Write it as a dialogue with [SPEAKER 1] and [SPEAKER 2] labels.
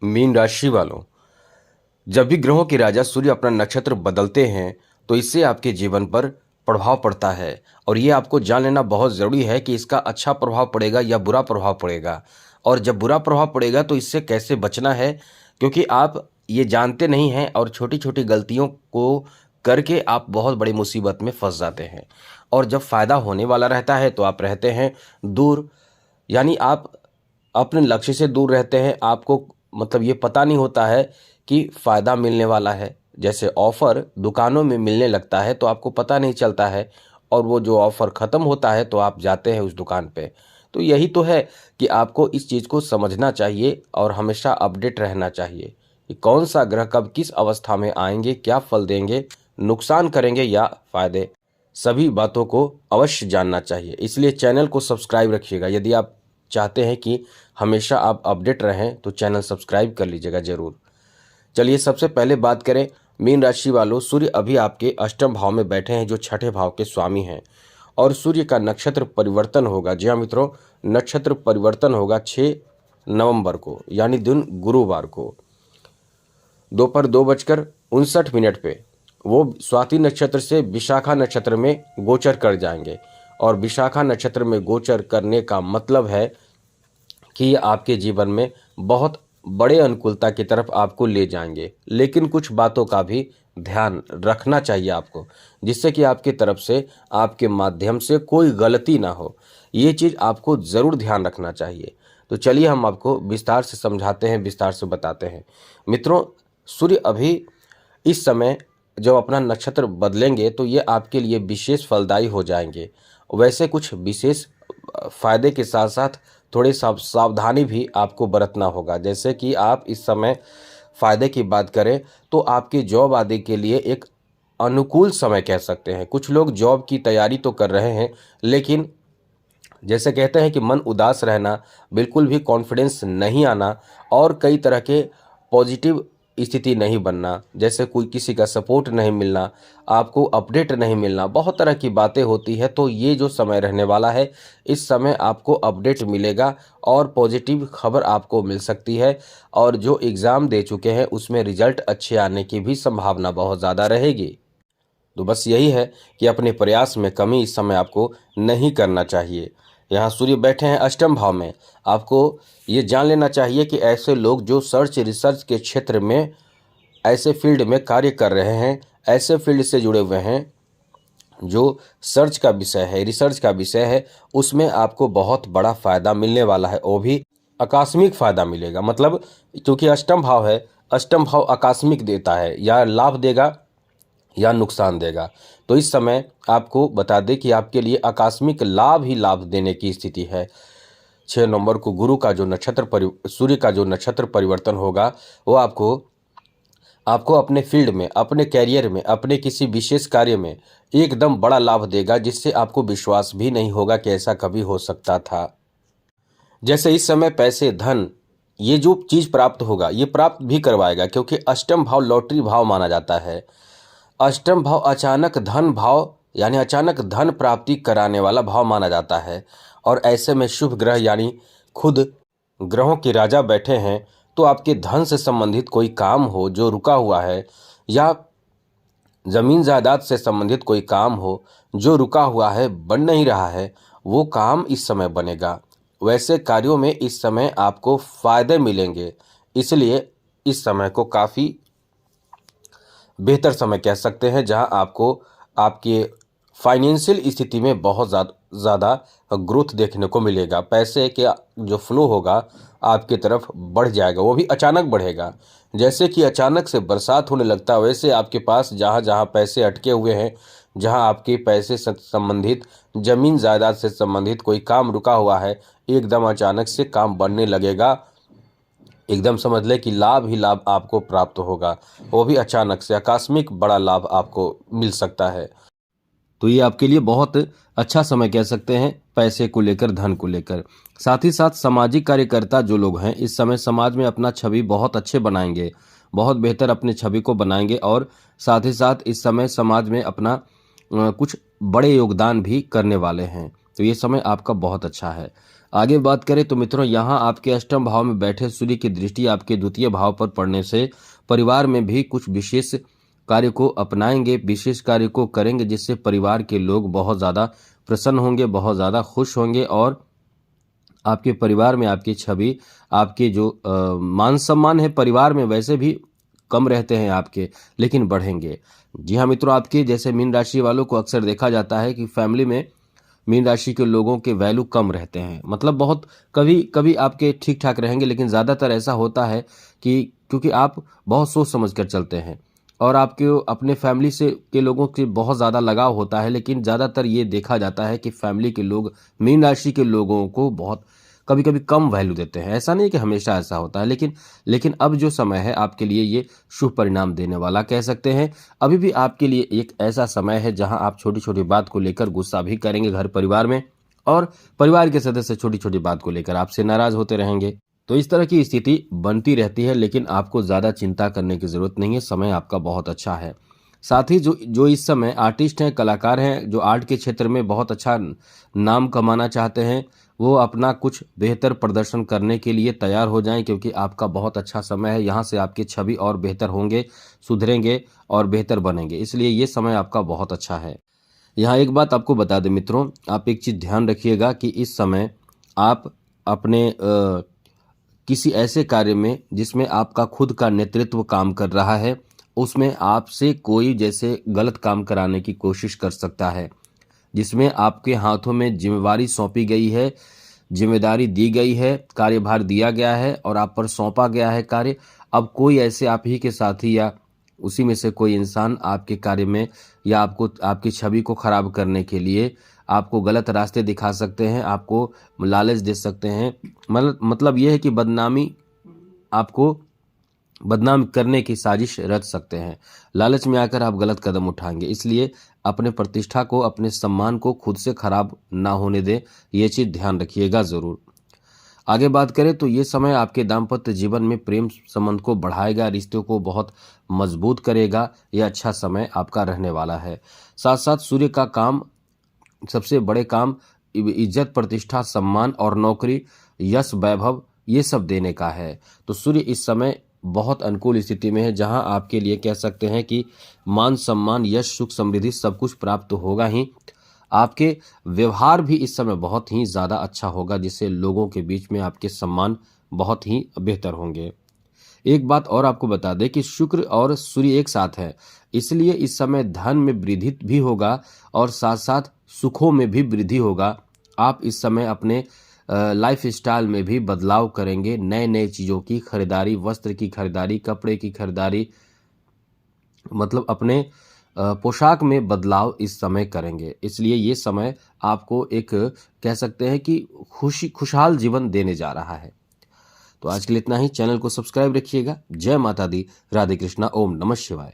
[SPEAKER 1] Mean राशि वालों, जब भी ग्रहों के राजा सूर्य अपना नक्षत्र बदलते हैं तो इससे आपके जीवन पर प्रभाव पड़ता है। और ये आपको जान लेना बहुत ज़रूरी है कि इसका अच्छा प्रभाव पड़ेगा या बुरा प्रभाव पड़ेगा। और जब बुरा प्रभाव पड़ेगा तो इससे कैसे बचना है, क्योंकि आप ये जानते नहीं हैं और छोटी छोटी गलतियों को करके आप बहुत बड़ी मुसीबत में फंस जाते हैं। और जब फ़ायदा होने वाला रहता है तो आप रहते हैं दूर, यानी आप अपने लक्ष्य से दूर रहते हैं। आपको मतलब ये पता नहीं होता है कि फ़ायदा मिलने वाला है। जैसे ऑफ़र दुकानों में मिलने लगता है तो आपको पता नहीं चलता है, और वो जो ऑफ़र ख़त्म होता है तो आप जाते हैं उस दुकान पे। तो यही तो है कि आपको इस चीज़ को समझना चाहिए और हमेशा अपडेट रहना चाहिए कि कौन सा ग्रह कब किस अवस्था में आएंगे, क्या फल देंगे, नुकसान करेंगे या फ़ायदे, सभी बातों को अवश्य जानना चाहिए। इसलिए चैनल को सब्सक्राइब रखिएगा। यदि आप चाहते हैं कि हमेशा आप अपडेट रहें तो चैनल सब्सक्राइब कर लीजिएगा ज़रूर। चलिए सबसे पहले बात करें मीन राशि वालों, सूर्य अभी आपके अष्टम भाव में बैठे हैं जो छठे भाव के स्वामी हैं, और सूर्य का नक्षत्र परिवर्तन होगा। जी हाँ मित्रों, नक्षत्र परिवर्तन होगा 6 नवंबर को, यानी दिन गुरुवार को दोपहर 2:59 पे वो स्वाति नक्षत्र से विशाखा नक्षत्र में गोचर कर जाएंगे। और विशाखा नक्षत्र में गोचर करने का मतलब है कि ये आपके जीवन में बहुत बड़े अनुकूलता की तरफ आपको ले जाएंगे। लेकिन कुछ बातों का भी ध्यान रखना चाहिए आपको, जिससे कि आपकी तरफ से, आपके माध्यम से कोई गलती ना हो। ये चीज़ आपको ज़रूर ध्यान रखना चाहिए। तो चलिए हम आपको विस्तार से समझाते हैं, विस्तार से बताते हैं। मित्रों, सूर्य अभी इस समय जब अपना नक्षत्र बदलेंगे तो ये आपके लिए विशेष फलदायी हो जाएंगे। वैसे कुछ विशेष फायदे के साथ साथ थोड़ी सावधानी भी आपको बरतना होगा। जैसे कि आप इस समय फ़ायदे की बात करें तो आपके जॉब आदि के लिए एक अनुकूल समय कह सकते हैं। कुछ लोग जॉब की तैयारी तो कर रहे हैं, लेकिन जैसे कहते हैं कि मन उदास रहना, बिल्कुल भी कॉन्फिडेंस नहीं आना, और कई तरह के पॉजिटिव स्थिति नहीं बनना, जैसे कोई किसी का सपोर्ट नहीं मिलना, आपको अपडेट नहीं मिलना, बहुत तरह की बातें होती है। तो ये जो समय रहने वाला है, इस समय आपको अपडेट मिलेगा और पॉजिटिव खबर आपको मिल सकती है। और जो एग्ज़ाम दे चुके हैं उसमें रिजल्ट अच्छे आने की भी संभावना बहुत ज़्यादा रहेगी। तो बस यही है कि अपने प्रयास में कमी इस समय आपको नहीं करना चाहिए। यहाँ सूर्य बैठे हैं अष्टम भाव में। आपको ये जान लेना चाहिए कि ऐसे लोग जो सर्च रिसर्च के क्षेत्र में, ऐसे फील्ड में कार्य कर रहे हैं, ऐसे फील्ड से जुड़े हुए हैं जो सर्च का विषय है, रिसर्च का विषय है, उसमें आपको बहुत बड़ा फ़ायदा मिलने वाला है। वो भी आकस्मिक फ़ायदा मिलेगा। मतलब क्योंकि अष्टम भाव है, अष्टम भाव आकस्मिक देता है, या लाभ देगा या नुकसान देगा। तो इस समय आपको बता दें कि आपके लिए आकस्मिक लाभ ही लाभ देने की स्थिति है। 6 नवंबर को गुरु का जो सूर्य का जो नक्षत्र परिवर्तन होगा वो आपको अपने फील्ड में, अपने कैरियर में, अपने किसी विशेष कार्य में एकदम बड़ा लाभ देगा, जिससे आपको विश्वास भी नहीं होगा कि ऐसा कभी हो सकता था। जैसे इस समय पैसे, धन, ये जो चीज़ प्राप्त होगा ये प्राप्त भी करवाएगा, क्योंकि अष्टम भाव लॉटरी भाव माना जाता है। अष्टम भाव अचानक धन भाव, यानी अचानक धन प्राप्ति कराने वाला भाव माना जाता है। और ऐसे में शुभ ग्रह यानी खुद ग्रहों के राजा बैठे हैं, तो आपके धन से संबंधित कोई काम हो जो रुका हुआ है, या ज़मीन जायदाद से संबंधित कोई काम हो जो रुका हुआ है, बन नहीं रहा है, वो काम इस समय बनेगा। वैसे कार्यों में इस समय आपको फ़ायदे मिलेंगे। इसलिए इस समय को काफ़ी बेहतर समय कह सकते हैं, जहां आपको आपके फाइनेंशियल स्थिति में बहुत ज़्यादा ग्रोथ देखने को मिलेगा। पैसे के जो फ्लो होगा आपकी तरफ बढ़ जाएगा, वो भी अचानक बढ़ेगा। जैसे कि अचानक से बरसात होने लगता है, वैसे आपके पास जहां जहां पैसे अटके हुए हैं, जहां आपके पैसे से संबंधित, ज़मीन जायदाद से संबंधित कोई काम रुका हुआ है, एकदम अचानक से काम बनने लगेगा। एकदम समझ ले कि लाभ ही लाभ आपको प्राप्त होगा, वो भी अचानक से आकस्मिक बड़ा लाभ आपको मिल सकता है। तो ये आपके लिए बहुत अच्छा समय कह सकते हैं, पैसे को लेकर, धन को लेकर। साथ ही साथ सामाजिक कार्यकर्ता जो लोग हैं इस समय समाज में अपना छवि बहुत अच्छे बनाएंगे, बहुत बेहतर अपने छवि को बनाएंगे, और साथ ही साथ इस समय समाज में अपना कुछ बड़े योगदान भी करने वाले हैं। तो ये समय आपका बहुत अच्छा है। आगे बात करें तो मित्रों, यहाँ आपके अष्टम भाव में बैठे सूर्य की दृष्टि आपके द्वितीय भाव पर पड़ने से परिवार में भी कुछ विशेष कार्य को अपनाएंगे, विशेष कार्य को करेंगे, जिससे परिवार के लोग बहुत ज़्यादा प्रसन्न होंगे, बहुत ज़्यादा खुश होंगे और आपके परिवार में आपकी छवि, आपके जो मान सम्मान है परिवार में वैसे भी कम रहते हैं आपके, लेकिन बढ़ेंगे। जी हाँ मित्रों, आपके जैसे मीन राशि वालों को अक्सर देखा जाता है कि फैमिली में मीन राशि के लोगों के वैल्यू कम रहते हैं। मतलब बहुत कभी कभी आपके ठीक ठाक रहेंगे, लेकिन ज़्यादातर ऐसा होता है कि क्योंकि आप बहुत सोच समझ कर चलते हैं और आपके अपने फैमिली से के लोगों से बहुत ज़्यादा लगाव होता है, लेकिन ज़्यादातर ये देखा जाता है कि फैमिली के लोग मीन राशि के लोगों को बहुत कभी कभी कम वैल्यू देते हैं। ऐसा नहीं कि हमेशा ऐसा होता है, लेकिन अब जो समय है आपके लिए ये शुभ परिणाम देने वाला कह सकते हैं। अभी भी आपके लिए एक ऐसा समय है जहां आप छोटी छोटी बात को लेकर गुस्सा भी करेंगे घर परिवार में, और परिवार के सदस्य छोटी छोटी बात को लेकर आपसे नाराज होते रहेंगे। तो इस तरह की स्थिति बनती रहती है, लेकिन आपको ज़्यादा चिंता करने की ज़रूरत नहीं है। समय आपका बहुत अच्छा है। साथ ही जो जो इस समय आर्टिस्ट हैं, कलाकार हैं, जो आर्ट के क्षेत्र में बहुत अच्छा नाम कमाना चाहते हैं, वो अपना कुछ बेहतर प्रदर्शन करने के लिए तैयार हो जाएं, क्योंकि आपका बहुत अच्छा समय है। यहाँ से आपकी छवि और बेहतर होंगे, सुधरेंगे और बेहतर बनेंगे। इसलिए ये समय आपका बहुत अच्छा है। यहाँ एक बात आपको बता दें मित्रों, आप एक चीज़ ध्यान रखिएगा कि इस समय आप अपने किसी ऐसे कार्य में जिसमें आपका खुद का नेतृत्व काम कर रहा है, उसमें आपसे कोई जैसे गलत काम कराने की कोशिश कर सकता है, जिसमें आपके हाथों में जिम्मेवारी सौंपी गई है, जिम्मेदारी दी गई है, कार्यभार दिया गया है और आप पर सौंपा गया है कार्य। अब कोई ऐसे आप ही के साथी या उसी में से कोई इंसान आपके कार्य में या आपको आपकी छवि को खराब करने के लिए आपको गलत रास्ते दिखा सकते हैं, आपको लालच दे सकते हैं। मतलब यह है कि आपको बदनाम करने की साजिश रच सकते हैं। लालच में आकर आप गलत कदम उठाएंगे, इसलिए अपने प्रतिष्ठा को, अपने सम्मान को खुद से खराब ना होने दें। ये चीज़ ध्यान रखिएगा ज़रूर। आगे बात करें तो ये समय आपके दाम्पत्य जीवन में प्रेम संबंध को बढ़ाएगा, रिश्तों को बहुत मजबूत करेगा। यह अच्छा समय आपका रहने वाला है। साथ साथ सूर्य का काम, सबसे बड़े काम इज्जत, प्रतिष्ठा, सम्मान और नौकरी, यश, वैभव, ये सब देने का है। तो सूर्य इस समय बहुत अनुकूल स्थिति में है, जहां आपके लिए कह सकते हैं कि मान सम्मान, यश, सुख, समृद्धि सब कुछ प्राप्त होगा ही। आपके व्यवहार भी इस समय बहुत ही ज़्यादा अच्छा होगा, जिससे लोगों के बीच में आपके सम्मान बहुत ही बेहतर होंगे। एक बात और आपको बता दें कि शुक्र और सूर्य एक साथ है, इसलिए इस समय धन में वृद्धि भी होगा और साथ साथ सुखों में भी वृद्धि होगा। आप इस समय अपने लाइफ स्टाइल में भी बदलाव करेंगे, नए नए चीज़ों की खरीदारी, वस्त्र की खरीदारी, कपड़े की खरीदारी, मतलब अपने पोशाक में बदलाव इस समय करेंगे। इसलिए ये समय आपको एक कह सकते हैं कि खुशहाल जीवन देने जा रहा है। तो आज के लिए इतना ही। चैनल को सब्सक्राइब रखिएगा। जय माता दी, राधे कृष्णा, ओम नमः शिवाय।